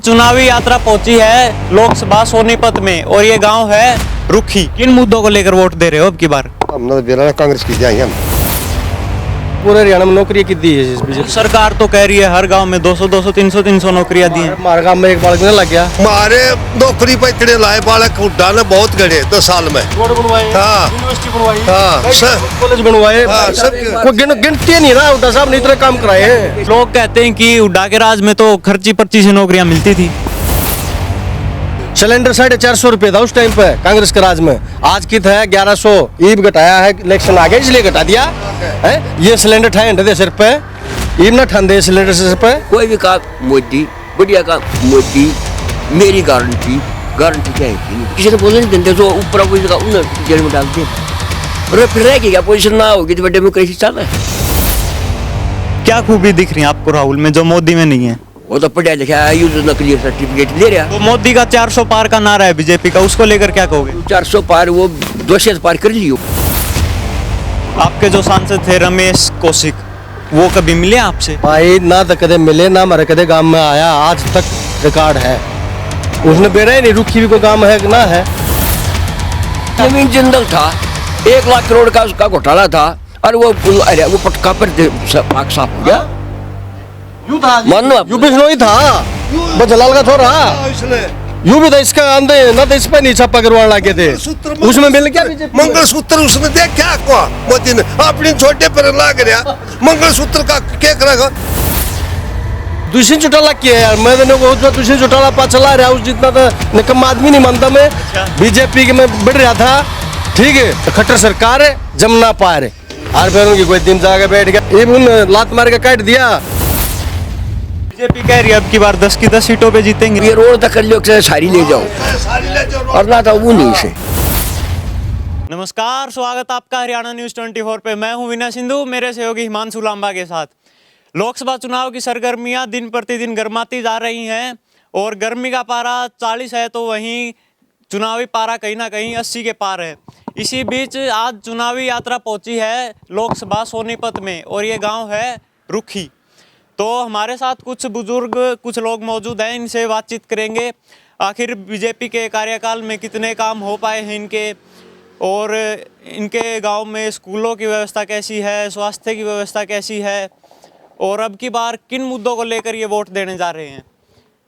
चुनावी यात्रा पहुंची है लोकसभा सोनीपत में और ये गांव है रुखी। किन मुद्दों को लेकर वोट दे रहे हो अब की बार? हम कांग्रेस की जाएंगे हम। पूरे हरियाणा में नौकरी कितनी है बीजेपी सरकार तो कह रही है हर गांव में 200 300 नौकरियां दी हैं। हमारे गांव में एक बालक नहीं लग गया। हमारे नौकरी पर इतने लाए बालक उड्डा ने बहुत गड़े 2 साल में। रोड बनवाए, हाँ। यूनिवर्सिटी बनवाई, हाँ, कॉलेज बनवाए, हाँ, सब कोई गिनती नहीं रहा। उड्डा साहब ने इतने काम कराए हैं। लोग कहते हैं कि हुड्डा के राज में तो खर्ची पर्ची से नौकरियां मिलती थी। सिलेंडर 450 रुपए था उस टाइम पे कांग्रेस के राज में। आज की है 1100। ईब घटाया है, इलेक्शन आ गया इसलिए घटा दिया है। ये सिलेंडर ठाए दे सिर पे, ईब ना ठंडे सिलेंडर सिर पे। कोई भी काम मोदी, बढ़िया काम मोदी, मेरी गारंटी क्या है? किसी ने बोलने नहीं देते तो ऊपर कोई जगह उन्हें जेल में डाल दे। और फिर रहेगी क्या? पोजीशन ना होगी तो डेमोक्रेसी चल रहा है। क्या खूबी दिख रही है आपको राहुल में जो मोदी में नहीं है? वो तो पढ़ा लिखा है, यूज नकली सर्टिफिकेट ले रहा। तो मोदी का 400 पार का नारा है बीजेपी का, उसको लेकर क्या कहोगे? 400 पार, वो 200 पार कर लियो। आपके जो सांसद थे रमेश कौशिक, वो कभी मिले आपसे? भाई ना तो कदे मिले ना हमारे कदे गांव में आया, आज तक रिकॉर्ड है। उसने बेरा ही नहीं रुखी भी कोई काम है कि ना है। जमीन जंगल था, 1 लाख करोड़ का उसका घोटाला था और वो पटका पर साफ हो गया। मानो आप यूपी ही था, वो जलाल का थोड़ा यू भी था। इसका आंदे ना तो इस पर नहीं छापा करवाने लगे थे। उसमें मिल क्या मंगलसूत्र उसने देखा क्या मोदी ने अपनी छोटे पर लाग रहा मंगलसूत्र का क्या करेगा? दूसरी चौटाला किया यार। मैं तो दूसरी चौटाला पा चला रहा उस जितना तो निकम्मा आदमी नहीं मानता मैं। बीजेपी के में बढ़ रहा था, ठीक है। तो खट्टर सरकार है, जमना पार है। और फिर उनकी कोई दिन जाके बैठ गया, ये उन लात मार के काट दिया। बीजेपी कह रही है अब की बार 10 की 10 सीटों पे जीतेंगे। ये रोड तक कर लियो, सारी ले जाओ और ना तो वो नहीं से। नमस्कार, स्वागत आपका हरियाणा न्यूज 24 पे। मैं हूं विनय सिंधु, मेरे सहयोगी हिमांशु लांबा के साथ। लोकसभा चुनाव की सरगर्मियां दिन प्रतिदिन गर्माती जा रही हैं और गर्मी का पारा 40 है तो वहीं चुनावी पारा कहीं ना कहीं 80 के पार है। इसी बीच आज चुनावी यात्रा पहुंची है लोकसभा सोनीपत में और ये गांव है रुखी। तो हमारे साथ कुछ बुजुर्ग, कुछ लोग मौजूद हैं, इनसे बातचीत करेंगे। आखिर बीजेपी के कार्यकाल में कितने काम हो पाए हैं इनके, और इनके गांव में स्कूलों की व्यवस्था कैसी है, स्वास्थ्य की व्यवस्था कैसी है, और अब की बार किन मुद्दों को लेकर ये वोट देने जा रहे हैं,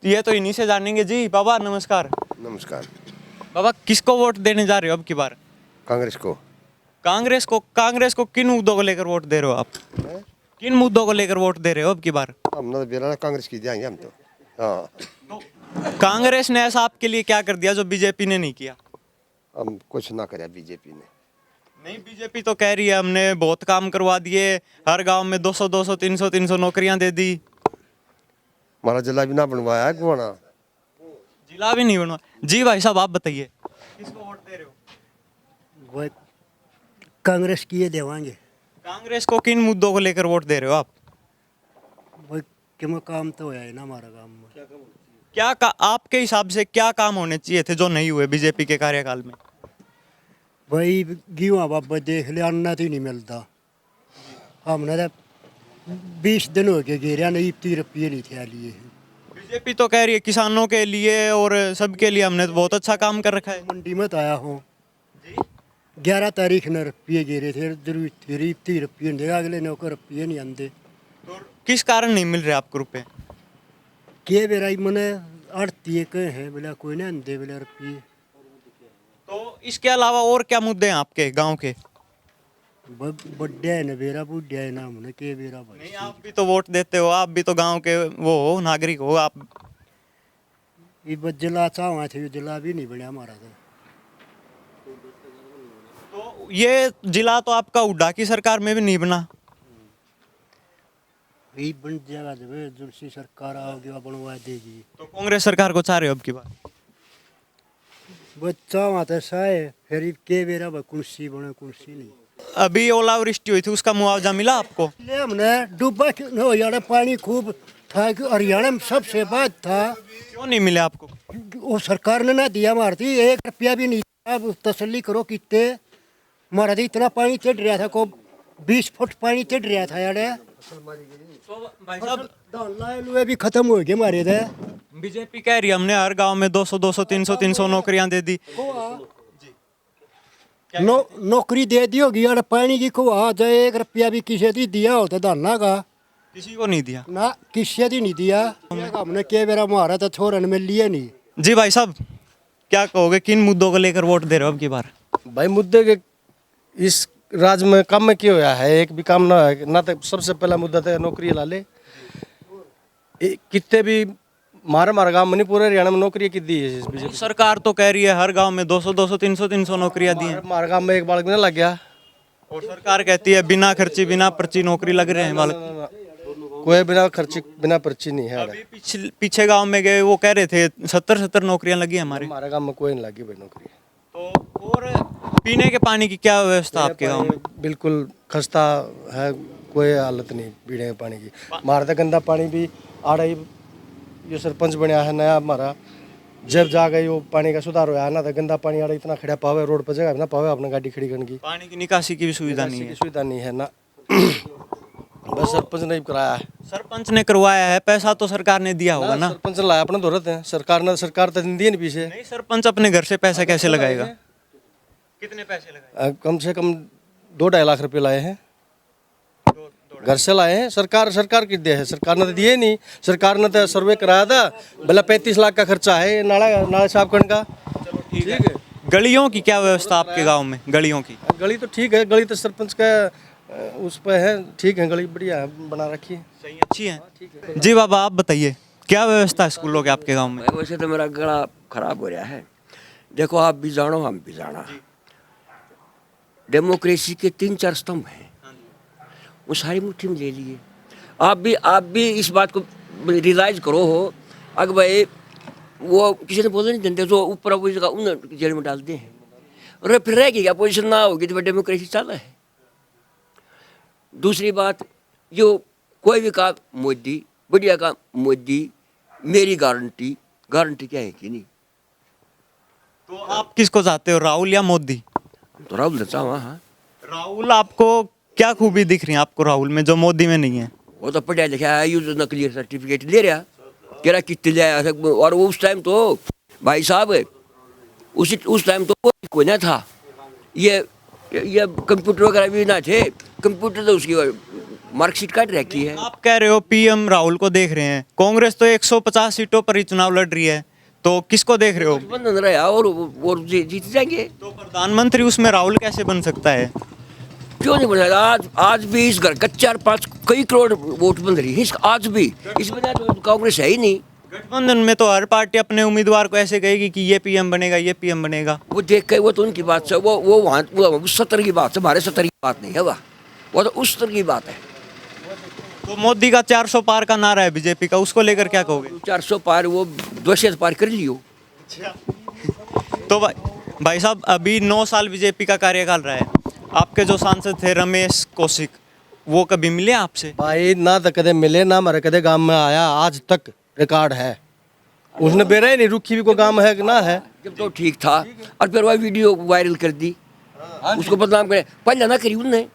ये तो इन्हीं से जानेंगे। जी बाबा नमस्कार। नमस्कार। बाबा किसको वोट देने जा रहे हो अब की बार? कांग्रेस को। कांग्रेस को किन मुद्दों को लेकर वोट दे रहे हो आप? किन मुद्दों को लेकर वोट दे रहे हो अब की बार? हम कांग्रेस की जाएंगे हम तो। हाँ। कांग्रेस ने ऐसा आपके लिए क्या कर दिया जो बीजेपी ने नहीं किया? हम कुछ ना करे बीजेपी ने। नहीं, बीजेपी तो कह रही है हमने बहुत काम करवा दिए, हर गांव में 200 300 नौकरियां दे दी। हमारा जिला भी ना बनवाया है गुआना। जिला भी नहीं बनवा। जी भाई साहब आप बताइए किसको वोट दे रहे हो? वो कांग्रेस की ये देवांगे। कांग्रेस को किन मुद्दों को लेकर वोट दे रहे हो आप? वो क्यों काम तो होया है ना हमारा काम में। आपके हिसाब से क्या काम होने चाहिए थे जो नहीं हुए बीजेपी के कार्यकाल में? भाई गेहूँ बाबा देख ले, अन्न तो ही नहीं मिलता। हमने तो 20 दिन हो गए घेरिया नहीं, 30 रुपये नहीं थे लिए। बीजेपी तो कह रही है किसानों के लिए और सबके लिए हमने तो बहुत अच्छा काम कर रखा है। मंडी में तो आया हूँ 11 तारीख ने रुपये घेरे थे, 30 रुपये देगा, अगले ने रुपये नहीं आते। तो किस कारण नहीं मिल रहे आपको रुपए? के बेरा मैंने आड़ती कहे हैं बोला कोई नहीं आते बोला रुपये। तो इसके अलावा और क्या मुद्दे हैं आपके गांव के? बड्डा है ना बेरा, बुढ़िया है ना हमने के बेरा भाई। नहीं, आप भी तो वोट देते हो, आप भी तो गांव के वो हो, नागरिक हो आप। ये जिला चाहवा थे, जिला भी नहीं बढ़िया हमारा तो ये जिला तो आपका हुड्डा की सरकार में भी नहीं बना। यही बन जाएगा जब दूसरी सरकार आओगी वो बनवा देगी। तो कांग्रेस सरकार को चाह रहे हो अब की बार? बच्चा वहाँ साए फिर के बेरा कुर्सी बने, कुर्सी नहीं। अभी ओलावृष्टि हुई थी, उसका मुआवजा मिला आपको? इसलिए हमने डूबा हो यार, पानी खूब था कि हरियाणा में सबसे बात था। क्यों नहीं मिले आपको? वो सरकार ने ना दिया, मारती 1 रुपया भी नहीं। अब तसल्ली करो कितने मारा थी, इतना पानी चढ़ रहा था को 20 फुट पानी चढ़ रहा था यार। तो भाई साहब धान लाए लुए भी खत्म हो गए हमारे थे। बीजेपी कह रही है हमने हर गांव में 200 200 300 300 नौकरियां दे दी। नौकरी दे दी होगी यार, पानी की को आ जाए 1 रुपया भी किसी दी दिया होता धाना का किसी को नहीं दिया। ना, किसी दी नहीं दिया। हमने के बेरा मारा तो छोरन में लिए नहीं। जी भाई साहब क्या कहोगे, किन मुद्दों को लेकर वोट दे रहे हो अब की बार? भाई मुद्दे के इस राज्य में काम में क्यों होया है, एक भी काम ना है ना। तो सबसे पहला मुद्दा तो नौकरी ला ले। कितने भी मारा गांव मणिपुर हरियाणा में नौकरी कितनी है इस बीजेपी सरकार तो कह रही है हर गांव में 200 200 300 300 नौकरियां दी हैं। मारा गांव में एक बालक भी ना लग गया। और सरकार कहती है बिना खर्ची बिना पर्ची नौकरी लग रहे हैं बालक। कोई बिना खर्ची बिना पर्ची नहीं है। अभी पीछे गांव में गए वो कह रहे थे 70 नौकरियां लगी हमारे। हमारे गांव में कोई नहीं लगी भाई नौकरी। तो और पीने के पानी की क्या व्यवस्था आपके गांव में? बिल्कुल खस्ता है, कोई हालत नहीं पीने के पानी की। हमारा तो गंदा पानी भी आ रही। ये सरपंच बनया है नया हमारा, जब जा गई वो पानी का सुधार हुआ है ना, तो गंदा पानी आ रहा इतना खड़ा पावे रोड पर जगह ना पावे अपने गाड़ी खड़ी करने की। पानी की निकासी की भी सुविधा नहीं है। सुविधा नहीं है ना। बस सरपंच ने कराया है। सरपंच ने करवाया है, पैसा तो सरकार ने दिया होगा ना। सरपंच ने लाया अपने दौरत है, सरकार तो दी नहीं पीछे। नहीं सरपंच अपने घर से पैसा कैसे लगाएगा? कितने पैसे लगाए? कम से कम 2-2.5 लाख रुपए लाए हैं, घर से लाए हैं। सरकार की दे है, सरकार ने तो दिए नहीं। सरकार ने तो सर्वे कराया था, भला 35 लाख का खर्चा है नाला साफ करने का। ठीक है। गलियों की क्या व्यवस्था आपके गांव में? गलियों की गली तो ठीक है, गली तो सरपंच का उस पर है, ठीक है, गली बढ़िया है, बना रखी है, सही अच्छी है। जी बाबा आप बताइए क्या व्यवस्था है स्कूलों के आपके गांव में? वैसे तो मेरा गला खराब हो रहा है। देखो आप भी जानो हम भी जाना, डेमोक्रेसी के 3-4 स्तंभ हैं, वो सारी मुट्ठी में ले लिए। आप भी इस बात को रियलाइज करो हो। अगर भाई वो किसी ने बोले नहीं जनते तो ऊपर वो जगह उन जेल में डालते हैं और फिर रहेगी क्या, पोजीशन ना होगी तो डेमोक्रेसी चला है। दूसरी बात, जो कोई भी काम मोदी बढ़िया काम मोदी, मेरी गारंटी क्या है कि नहीं। तो आप किसको चाहते हो, राहुल या मोदी? तो राहुल दत्ता हाँ। राहुल आपको क्या खूबी दिख रही है आपको राहुल में जो मोदी में नहीं है? वो तो पढ़ा लिखा है, यूज नकली सर्टिफिकेट ले रहा कह रहा कितने जाए। और उस टाइम तो भाई साहब उस टाइम तो कोई ना था, ये कंप्यूटर वगैरह भी ना थे। कंप्यूटर तो उसकी मार्कशीट काट रखी है। आप कह रहे हो पीएम राहुल को देख रहे हैं, कांग्रेस तो 150 सीटों पर ही चुनाव लड़ रही है, तो किसको देख रहे हो? बंधन रहा और जीत जाएंगे। तो प्रधानमंत्री उसमें राहुल कैसे बन सकता है? क्यों नहीं बना? आज भी इस घर का 4-5 कई करोड़ वोट बन रही है आज भी। इसमें तो कांग्रेस है ही नहीं। गठबंधन में तो हर पार्टी अपने उम्मीदवार को ऐसे कहेगी कि ये पीएम बनेगा ये पीएम बनेगा। वो देख के वो तो उनकी बात है, वो वहाँ 70 की बात है, हमारे 70 की बात नहीं है। वो तो उस तरह की बात है। तो मोदी का 400 पार का नारा है बीजेपी का, उसको लेकर क्या कहोगे? 400 पार वो 200 पार कर लियो। तो भाई साहब अभी 9 साल बीजेपी का कार्यकाल रहा है, आपके जो सांसद थे रमेश कौशिक, वो कभी मिले आपसे? भाई ना तो कदे मिले ना हमारे कदे गांव में आया, आज तक रिकॉर्ड है। उसने बेरा ही नहीं रुखी भी को गांव है कि ना है। जब तो ठीक था और फिर वह वीडियो वायरल कर दी, उसको बदनाम करे। पहले ना करी उनने,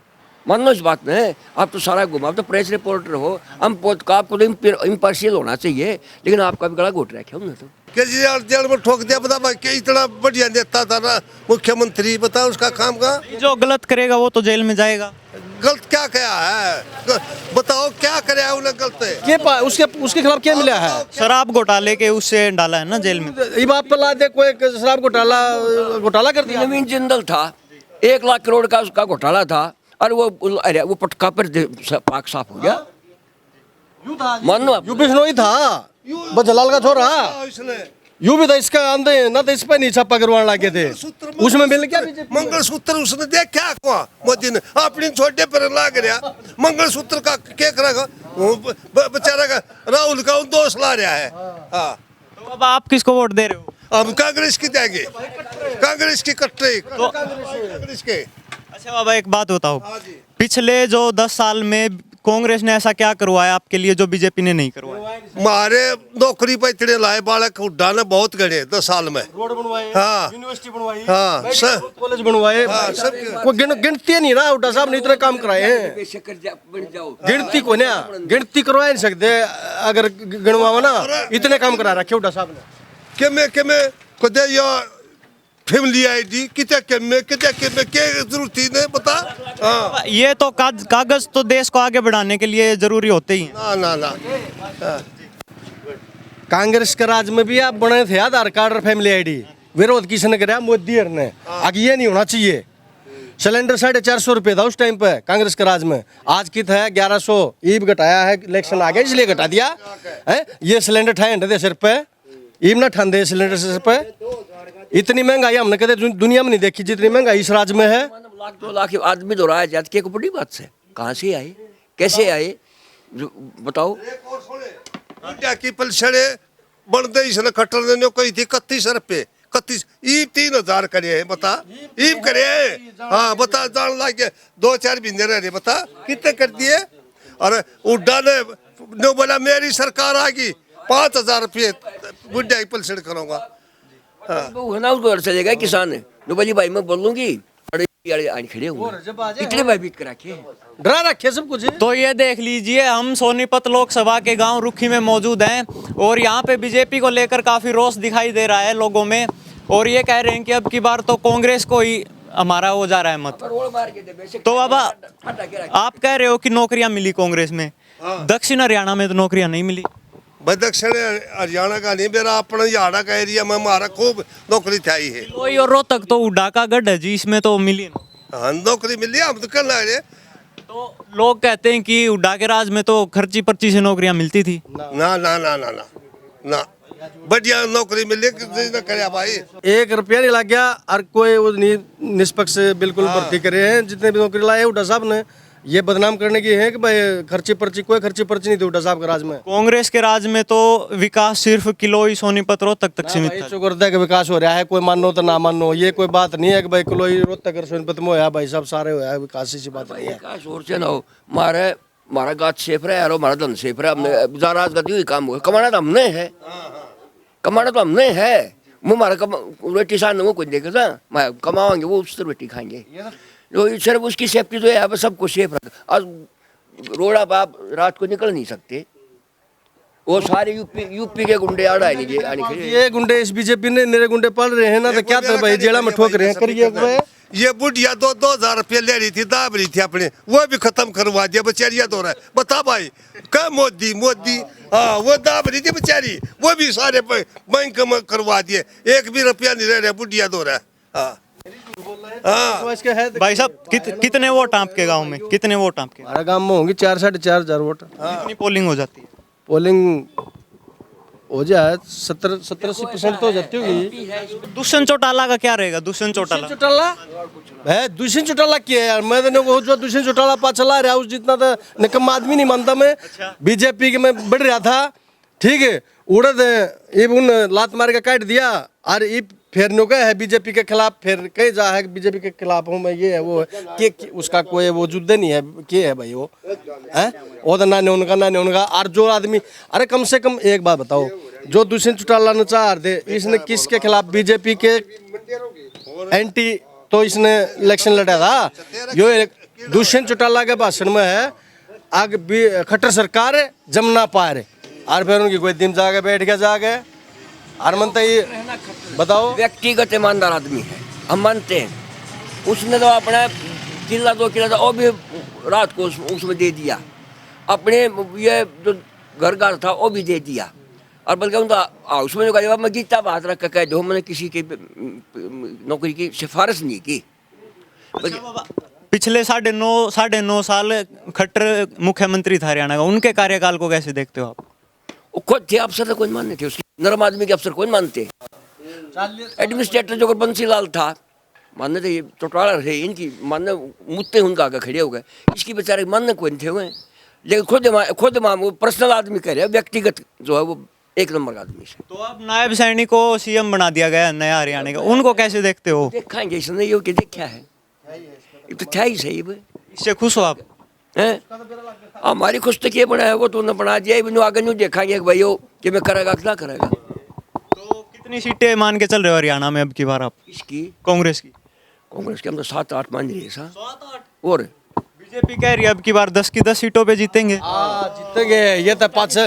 मान लो इस बात में। आप तो सारा घुमा, आप तो प्रेस रिपोर्टर हो, आपको तो इम्पार्शियल होना चाहिए, लेकिन आपका भी गला घोट रखा उन्होंने। तो केजरीवाल जेल में ठोक दिया, बता भाई कि इतना बढ़िया नेता था ना मुख्यमंत्री, बता उसका काम का। जो गलत करेगा वो तो जेल में जाएगा। गलत क्या किया है बताओ, क्या कराया उन्हें गलत? उसके खिलाफ क्या मिला है? शराब घोटाले के उससे डाला है ना जेल में। ये बात पर ला दे कोई शराब घोटाला कर दिया। नवीन जिंदल था, 1 लाख करोड़ का उसका घोटाला था, और वो पटका पर पाक साफ हो गया। मानो यूपी से था, बजलाल का छोरा यू भी था, इसका आंदे ना तो इस पर नहीं छापा करवाने लगे थे। उसमें मिल क्या मंगलसूत्र उसने दिया क्या हुआ? मोदी ने अपनी छोटे पर लाग रहा मंगलसूत्र का क्या करेगा बेचारा का? राहुल का दोष ला रहा है। हाँ तो अब आप किसको वोट दे रहे हो? अब कांग्रेस की देंगे, कांग्रेस की कट्टे कांग्रेस के। अच्छा बाबा एक बात बताओ, पिछले जो 10 साल में कांग्रेस ने ऐसा क्या करवाया आपके लिए जो बीजेपी ने नहीं करवाया? मारे नौकरी पे इतने लाए बालक हुड्डा ने बहुत गणे 10 साल में। रोड बनवाए, हाँ। यूनिवर्सिटी बनवाई, हाँ, मेडिकल कॉलेज बनवाए, कोई गिनती नहीं रहा। हुड्डा साहब ने इतने काम कराए हैं, गिनती को ना गिनती करवा नहीं सकते अगर गिनवाओ ना। इतने काम करा रखे हुड्डा साहब ने। के में कदे या फैमिली आईडी किते के में के जरूरत ही नहीं बता। हाँ ये तो कागज तो देश को आगे बढ़ाने के लिए जरूरी होते ही हैं। ना ना कांग्रेस के राज में भी आप बने थे आधार कार्ड और फैमिली आईडी, विरोध किसने कराया? मोदी ने। आगे ये नहीं होना चाहिए। सिलेंडर 450 रुपये था उस टाइम पे कांग्रेस के राज में, आज की है 1100। ईब घटाया है, इलेक्शन आ गया इसलिए घटा दिया है। ये सिलेंडर ठाए दे सिर पे, ईब ना ठान दे सिलेंडर सिर पे। इतनी महंगाई हमने कदे दुनिया में नहीं देखी जितनी महंगाई इस राज्य में है। लाख 2 लाख आदमी दो रहा है जाति को बड़ी बात से, कहाँ से आए कैसे आए बताओ। बुढ़िया की पलछड़े बनते इसने खट्टर देने कोई थी 31 रुपये 31 ईब 3000 करे है बता। ईब करे हाँ बता जान लागे 2-4 महीने रह रहे बता कितने कर दिए। और उड्डा ने बोला मेरी सरकार आ गई 5000 रुपये बुढ़िया की पलछड़ करूंगा। हाँ चलेगा किसान नोबली भाई मैं बोलूंगी खड़े हुए इतने भयभीत करा के डरा रखे सब कुछ। तो ये देख लीजिए, हम सोनीपत लोकसभा के गांव रुखी में मौजूद हैं और यहाँ पे बीजेपी को लेकर काफी रोष दिखाई दे रहा है लोगों में, और ये कह रहे हैं कि अब की बार तो कांग्रेस को ही हमारा हो जा रहा है मत। तो अब आप कह रहे हो कि नौकरियां मिली कांग्रेस में, दक्षिण हरियाणा में तो नौकरियां नहीं मिली। भाई दक्षिण हरियाणा का नहीं, मेरा अपना हरियाणा का एरिया में हमारा खूब नौकरी थी है। लोई और रोहतक तो उड्डा का गढ़ है जी, इसमें तो मिली ना। हाँ नौकरी मिली हम तो करना है। तो लोग कहते हैं कि उड्डा के राज में तो खर्ची पर्ची से नौकरियां मिलती थी। ना ना ना ना ना ना बढ़िया नौकरी मिली करे भाई। 1 रुपया नहीं लग गया और कोई वो निष्पक्ष बिल्कुल भर्ती करे हैं। जितने भी नौकरी लाए हुड्डा साहब ने ये बदनाम करने की है कि भाई खर्ची पर्ची, कोई खर्ची पर्ची नहीं थी हुड्डा साहब के राज में। कांग्रेस के राज में तो विकास सिर्फ किलोई सोनीपत रोहतक तक सीमित था। चौगरदा का विकास हो रहा है, कोई मानो तो ना मानो, ये कोई बात नहीं है कि भाई किलोई रोहतक सोनीपत में होया भाई सब सारे होया विकास की बात नहीं है। विकास और से ना हो मारा गाछ सेफ रहा है और हमारा धन सेफ रहा। हमने जाराज का दियो काम हुआ, कमाना तो हमने है, कमाना तो हमने है। वो हमारा रोटी सामने वो कुछ देखेगा मैं कमाएंगे वो उस रोटी खाएंगे। जो सिर्फ उसकी सेफ्टी तो है अब सबको सेफ रख। आज रोड़ा पर आप रात को निकल नहीं सकते, वो सारे यूपी के गुंडे आड़ा नहीं। ये गुंडे इस बीजेपी ने मेरे गुंडे पाल रहे हैं ना, तो क्या था भाई जेला में ठोक रहे हैं करिए। ये बुढ़िया 2,000 रुपये ले रही थी, दाब रही थी अपने, वो भी खत्म करवा दिया बेचारिया दो रहा है। बता भाई क्या मोदी हाँ वो दाब रही थी बेचारी, वो भी सारे बैंक में करवा दिए, 1 भी रुपया नहीं रह रहा बुढ़िया दो रहा है। हाँ भाई साहब कितने वोट आपके गांव में, कितने वोट आपके? हमारे गांव में होंगे 4-4.5 हजार वोट। कितनी पोलिंग हो जाती है? पोलिंग हो जाए 70-80% तो हो जाती होगी। दुष्यंत चौटाला का क्या रहेगा? दुष्यंत चौटाला है दुष्यंत चौटाला क्या है यार, मैं तो जो दुष्यंत चौटाला पाछला रहा उस जितना तो निकम्मा आदमी नहीं मानता मैं। बीजेपी के में बढ़ रहा था, ठीक है, उड़द ये उन लात मार के काट दिया और ये फिर नो है बीजेपी के खिलाफ, फिर कहीं जा है बीजेपी के खिलाफ हूँ मैं, ये है वो है कि उसका कोई वो युद्ध नहीं है। क्या है भाई वो है वो तो ना उनका और जो आदमी, अरे कम से कम एक बात बताओ, जो दुष्यंत चौटाला ने चाह दे इसने किसके खिलाफ? बीजेपी के एंटी तो इसने इलेक्शन लड़ा था। यो दुष्यंत चौटाला के भाषण में है आग खट्टर सरकार है जमना पार है, और फिर उनकी कोई दिन जाके बैठ गया जाके हरमंत ये बताओ। व्यक्तिगत ईमानदार आदमी है, हम मानते हैं। उसने तो अपना किला 2 किला था वो भी रात को उसमें दे दिया, अपने ये जो घर था वो भी दे दिया, और बल्कि उनका उसमें जो कहा मैं गीता बात रख कर कह दो मैंने किसी की नौकरी की सिफारिश नहीं की। पिछले 9.5 साल खट्टर मुख्यमंत्री था हरियाणा का, उनके कार्यकाल को कैसे देखते हो आप? वो खुद थे अफसर तो कौन मानते थे, उसकी नरम आदमी के अफसर कौन मानते। एडमिनिस्ट्रेटर जो बंसीलाल था मानने थे, ये चौटाला थे, इनकी मानने मुद्दे उनका आगे खड़े हो गए, इसकी बेचारे मानने कौन थे हुए। लेकिन खुद वो पर्सनल आदमी कह रहे हैं, व्यक्तिगत जो है वो 1 नंबर का आदमी है। तो अब नायब सैनी को सीएम बना दिया गया नया हरियाणा का, उनको कैसे देखते हो? देखेंगे इसने ये देखा है, ये तो था ही सही भाई। इससे खुश हो आप? हैं हमारी खुश तक ये बनाया वो तो उन्होंने बना दिया, इन्होंने आगे नहीं देखा कि भाई वो कि मैं करेगा कि ना करेगा। तो कितनी सीटें मान के चल रहे हो हरियाणा में अब की बार आप? इसकी कांग्रेस की कांग्रेस के हम तो 7-8 मान रही है सा। और बीजेपी कह रही है अब की बार 10 की 10 सीटों पे जीतेंगे। जीतेंगे ये तो पाँच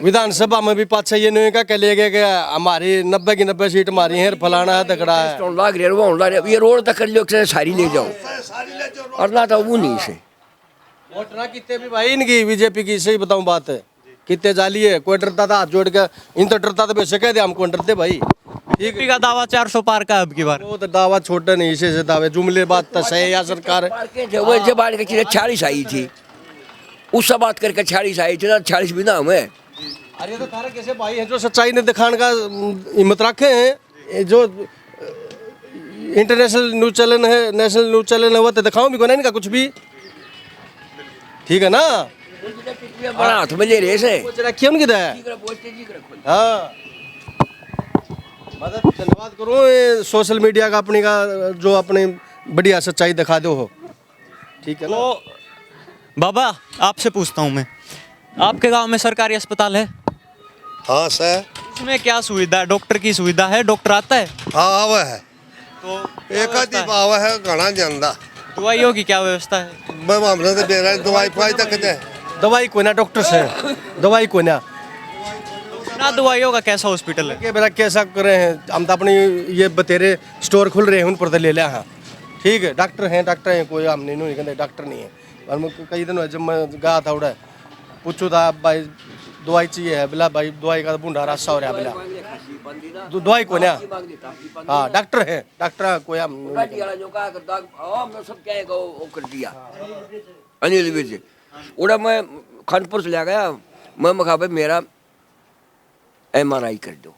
विधानसभा में भी पाँच ये नहीं का कह लिया कि हमारी 90 की 90 सीट हमारी है, फलाना है दकड़ा है। स्टोन लाग रही है वो लाग रही है, ये रोड तक कर लियो कि सारी ले जाओ और ना तो वो नहीं से वोट ना कितने भी भाई इनकी बीजेपी की, सही बताऊं बात है, कितने जाली है। कोई डरता था हाथ जोड़ के, इन तो डरता था वैसे कह दे हम कौन डरते भाई। बीजेपी का दावा 400 पार का अब की बार। वो तो दावा छोटे नहीं, इसे से दावे जुमले बात तो सही या सरकार वो जब बाढ़ की 46 आई थी उस सब बात करके 46 आई थी ना, 46 भी ना हमें। अरे तो तारा कैसे भाई है जो सच्चाई ने दिखाने का हिम्मत रखे हैं, जो इंटरनेशनल न्यूज चैनल है, नेशनल न्यूज चैनल है, वो तो दिखाओ भी को नहीं इनका कुछ भी, ठीक है ना। बड़ा हाथ में ले रहे से कुछ रखिए उनकी दया। हाँ मदद धन्यवाद करूँ ये सोशल मीडिया का अपनी का जो अपनी बढ़िया सच्चाई दिखा दो हो, ठीक है ना। तो बाबा आपसे पूछता हूँ मैं, आपके गांव में सरकारी अस्पताल है? हाँ सर। उसमें क्या सुविधा है? डॉक्टर की सुविधा है? डॉक्टर आता है? हाँ आवा है, तो एक आदि आवा है घना जानदा। दवाइयों की क्या व्यवस्था है? मैं हमने तो बेरा दवाई पाई तक दे दवाई कोई ना, डॉक्टर से दवाई कोई ना, ना दवाइयों का कैसा हॉस्पिटल है? के बेरा कैसा कर रहे हैं हम तो अपनी ये बतेरे स्टोर खुल रहे हैं उन पर तो ले लिया। हाँ ठीक है, डॉक्टर हैं कोई, हम नहीं कहते डॉक्टर नहीं है। और मैं कई दिन हुए जब मैं गया था उड़ा पूछू था भाई दवाई चाहिए है, बोला भाई दवाई का बूंढा रास्ता हो रहा है, बोला दवाई को ना। हाँ डॉक्टर है, डॉक्टर कोई हम सब क्या कर दिया अनिल विजय उड़ा। मैं खानपुर से ले गया, मैं मखा भाई मेरा MRI कर दो।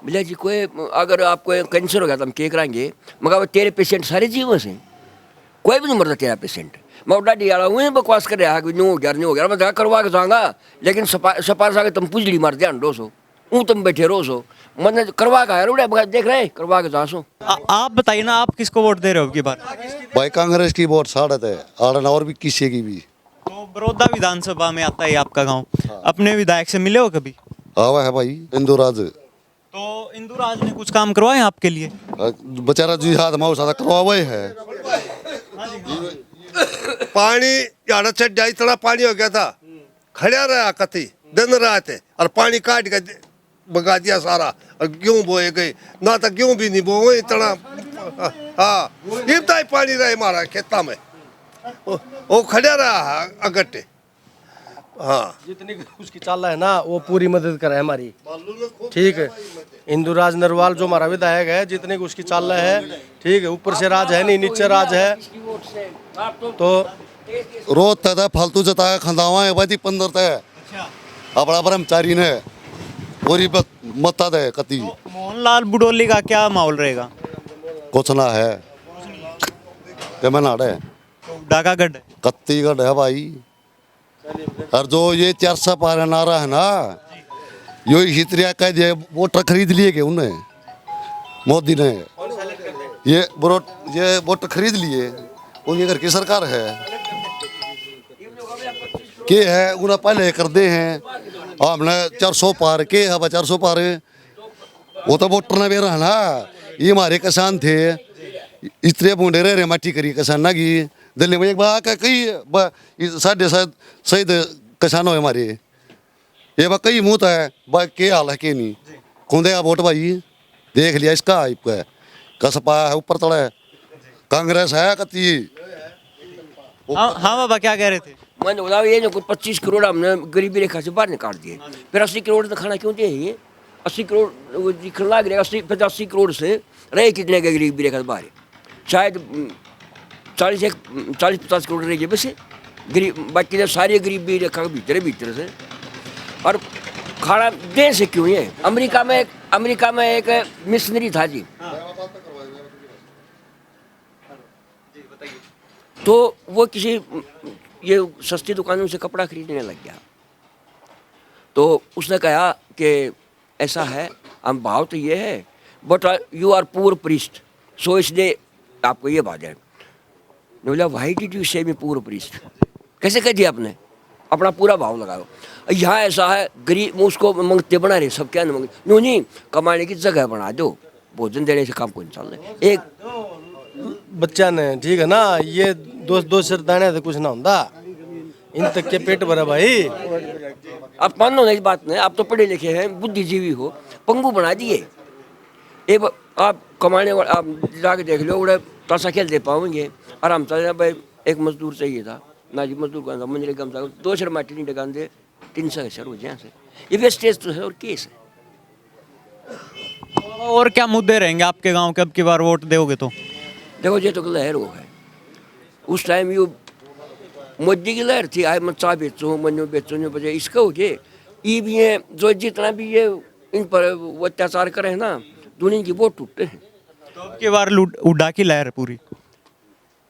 बोला जी कोई अगर आपको कैंसर हो गया तो हम क्या कराएंगे? मगर तेरे पेशेंट सारे जीवन से कोई भी नहीं मरता तेरा पेशेंट। मैं डाडी आला हूँ बकवास कर रहा है कि न्यू हो गया मैं जगह करवा के जाऊँगा, लेकिन सपार सा तुम पुजड़ी मार दिया डोसो ऊँ तुम बैठे रोसो मैंने करवा का है देख रहे करवा के जासो। आप बताइए ना, आप किसको वोट दे रहे हो अब की बार? भाई कांग्रेस की वोट साढ़त है आड़न और भी किसी की भी। तो बड़ौदा विधानसभा में आता है आपका गाँव, अपने विधायक से मिले हो कभी? आवा है भाई इंदुराज, तो इंदुराज ने कुछ काम करवाए आपके लिए? बेचारा जी हाथ माओ सादा करवा है। पानी याड़ा चढ़ इतना पानी हो गया था, खड़ा रहा कति दिन रात और पानी काट के बगा दिया सारा, और गेहूं बोए गए ना तो गेहूं भी नहीं बोए इतना। हाँ इतना ही पानी रहे हमारा खेता में, वो खड़ा रहा अगट्टे। हाँ जितनी उसकी चाल है ना वो पूरी मदद करे हमारी, ठीक है। इंदुराज नरवाल जो हमारा विधायक है, जितनी उसकी चाल है ठीक है, ऊपर से राज है नहीं नीचे राज है। तो रोज तय फालतू जताया खंदावा है भाई 15 तय अपना ब्रह्मचारी ने पूरी मत है कति। तो मोहनलाल बुडोली का क्या माहौल रहेगा? कुछ ना है क्या मैं नाड़े डाकागढ़ है। कत्तीगढ़ है भाई। और जो ये 400 पार नारा है ना, यो हितरिया कह दिया वोट खरीद लिए के उन्हें मोदी ने, ये वोट खरीद लिए, उनके घर की सरकार है के है उन्हें पहले कर दे हैं। हमने 400 पार के है 400 पार वो तो वोटर ने बेरा है ना, ये हमारे किसान थे इतने बूढ़े रहे माटी करी किसान ना की दिल्ली में एक बार कई साढ़े सही किसान हो हमारे ये बा कई मुँह है बा के हाल है के नहीं कौंदे का वोट भाई देख लिया इसका है कसपा है ऊपर तड़ा है कांग्रेस है कति। हाँ बाबा क्या कह रहे थे? मैंने बोला ये जो 25 करोड़ हमने गरीबी रेखा से बाहर निकाल दिए, फिर 80 करोड़ तो खाना क्यों चाहिए? 80 करोड़ दिखने लग रहा है, 85 करोड़ से रहे कितने के गरीबी रेखा से बाहर? शायद 40-50 करोड़ रह गए बस गरीब, बाकी तो सारी गरीबी रेखा के भीतर से। और खाना देश से क्यों है? अमेरिका में एक मिशनरी था जी, तो वो किसी ये सस्ती दुकानों से कपड़ा खरीदने लग गया, तो उसने कहा कि ऐसा है हम भाव तो ये है but you are poor priest, so इसलिए आपको ये भाव जाए। ने बोला वाई डिड यू से मी पूर प्रीस्ट, कैसे कह दिया आपने, अपना पूरा भाव लगाओ। यहाँ ऐसा है गरीब उसको मंगते बना रहे सब, क्या नहीं मांगे, नहीं कमाने की जगह बना दो, भोजन देने से काम को नहीं चल रहा। एक बच्चा ने ठीक है ना, ये दो सिर दाने तो कुछ ना होता, इन तक के पेट भरा भाई। आप मानो नहीं बात नहीं, आप तो पढ़े लिखे हैं, बुद्धिजीवी हो, पंगु बना दिए। एक आप कमाने वाले आप जाके देख लो, उड़े पैसा खेल दे पाओगे आराम से। भाई एक मजदूर चाहिए था ना जी, मजदूर का मंजरे कम था, 2 सर माटी नहीं टकान दे, 300 सर हो जाए से, ये वेस्टेज तो है और केस है। और क्या मुद्दे रहेंगे आपके गांव के अब की बार वोट दोगे तो? देखो ये तो लहर वो है, उस टाइम यू मोदी की लहर थी, आए मैं चाय बेचूँ मनु बेचूँ नहीं बजे, इसका हो गए ये भी है जो जितना भी ये इन पर वो अत्याचार करे ना, दुनिया की वोट टूटते हैं। तो अब की बार उड्डा की लहर पूरी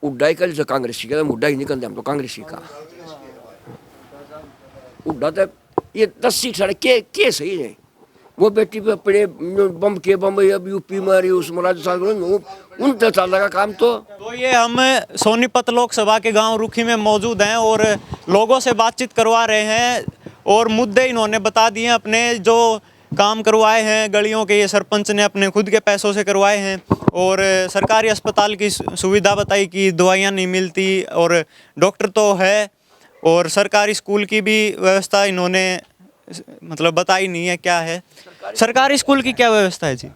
उड्डाई कर जो कांग्रेसी का, उड्डा ही निकलते हम तो कांग्रेसी का उड्डा तो ये 10 सीट साढ़े के सही है। वो बेटी पे पड़े बम के बम अब यूपी में रही उसमें राजस्थान में उन तो चल रहा काम। तो ये हम सोनीपत लोकसभा के गांव रुखी में मौजूद हैं और लोगों से बातचीत करवा रहे हैं और मुद्दे इन्होंने बता दिए अपने, जो काम करवाए हैं गलियों के, ये सरपंच ने अपने खुद के पैसों से करवाए हैं। और सरकारी अस्पताल की सुविधा बताई कि दवाइयाँ नहीं मिलती और डॉक्टर तो है, और सरकारी स्कूल की भी व्यवस्था इन्होंने मतलब बताई नहीं है क्या है। सरकारी स्कूल की क्या व्यवस्था है जी?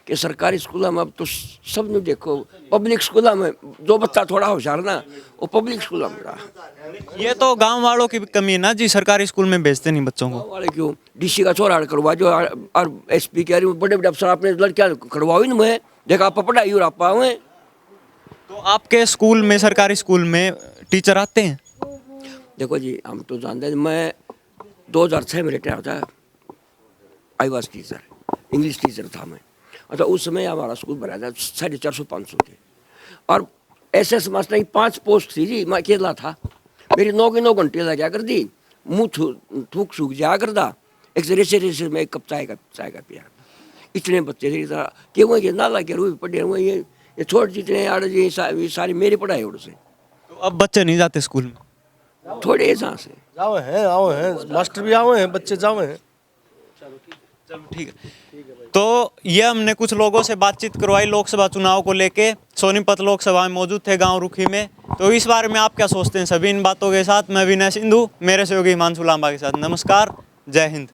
कि सरकारी स्कूलों में अब तो सब ने देखो, पब्लिक स्कूलों में जो बच्चा थोड़ा होशियार ना वो पब्लिक स्कूलों में रहा। ये तो गांव वालों की भी कमी है ना जी, सरकारी स्कूल में भेजते नहीं बच्चों को। वाले क्यों डीसी का छोरा करवा जो और एसपी कह रही बड़े बड़े अफसर आपने लड़कियां करवाओ ही मैं देखा आप पढ़ाई और आप हुए। तो आपके स्कूल में, सरकारी स्कूल में टीचर आते हैं? देखो जी हम तो जानते हैं, मैं 2006 में रिटायर था, I was teacher, English teacher था मैं। अच्छा उस समय हमारा स्कूल भरा था 450-500 थे और एसएस मास्टर की 5 पोस्ट थी जी, मैं अकेला था। मेरी 9 के 9 घंटे लग जा कर दी, मुँह थूक सूख जा कर दा, एक से रेसे में एक कप चाय का पिया। इतने बच्चे थे कि वो ये नाला के रूप पढ़े हुए, ये छोड़ जितने आड़ ये सारी मेरी पढ़ाई उड़ से। तो अब बच्चे नहीं जाते स्कूल में? थोड़े जहाँ से जाओ हैं मास्टर भी आवे हैं, बच्चे जाओ हैं। चलो ठीक है। तो ये हमने कुछ लोगों से बातचीत करवाई लोकसभा चुनाव को लेके, सोनीपत लोकसभा में मौजूद थे गांव रुखी में। तो इस बारे में आप क्या सोचते हैं? सभी इन बातों के साथ मैं विनय सिंधु, मेरे सहयोगी हिमांशु लांबा के साथ। नमस्कार, जय हिंद।